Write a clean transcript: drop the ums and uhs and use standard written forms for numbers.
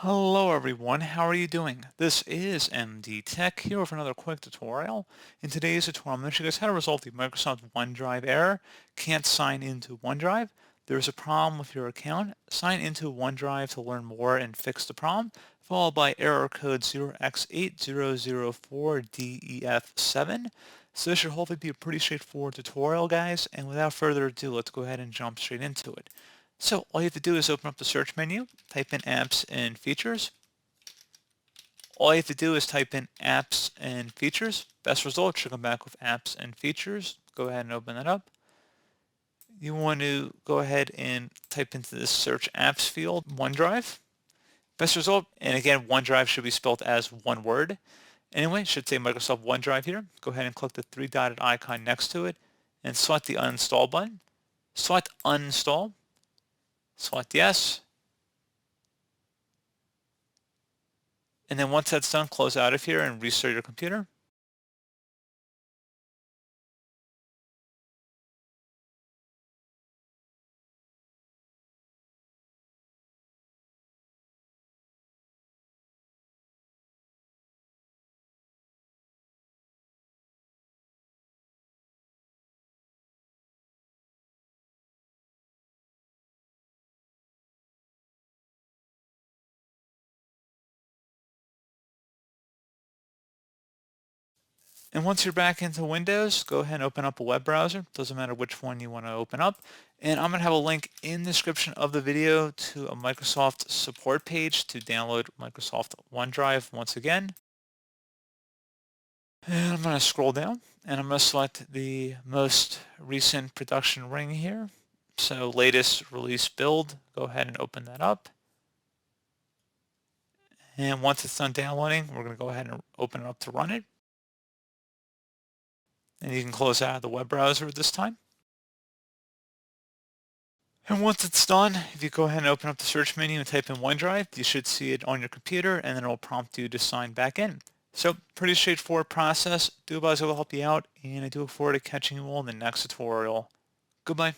Hello everyone, how are you doing? This is MD Tech here with another quick tutorial. In today's tutorial, I'm going to show you guys how to resolve the Microsoft OneDrive error. Can't sign into OneDrive. There's a problem with your account. Sign into OneDrive to learn more and fix the problem, followed by error code 0x8004de40. So this should hopefully be a pretty straightforward tutorial, guys, and without further ado, let's go ahead and jump straight into it. So all you have to do is open up the search menu, type in apps and features. All you have to do is type in apps and features. Best result should come back with apps and features. Go ahead and open that up. You want to go ahead and type into the search apps field, OneDrive. Best result, and again, OneDrive should be spelled as one word. Anyway, it should say Microsoft OneDrive here. Go ahead and click the three-dotted icon next to it and select the uninstall button. Select uninstall. Select yes. And then once that's done, close out of here and restart your computer. And once you're back into Windows, go ahead and open up a web browser. Doesn't matter which one you want to open up. And I'm going to have a link in the description of the video to a Microsoft support page to download Microsoft OneDrive once again. And I'm going to scroll down and I'm going to select the most recent production ring here. So latest release build, go ahead and open that up. And once it's done downloading, we're going to go ahead and open it up to run it. And you can close out of the web browser at this time. And once it's done, if you go ahead and open up the search menu and type in OneDrive, you should see it on your computer and then it will prompt you to sign back in. So pretty straightforward process. Do what I was able to help you out, and I do look forward to catching you all in the next tutorial. Goodbye.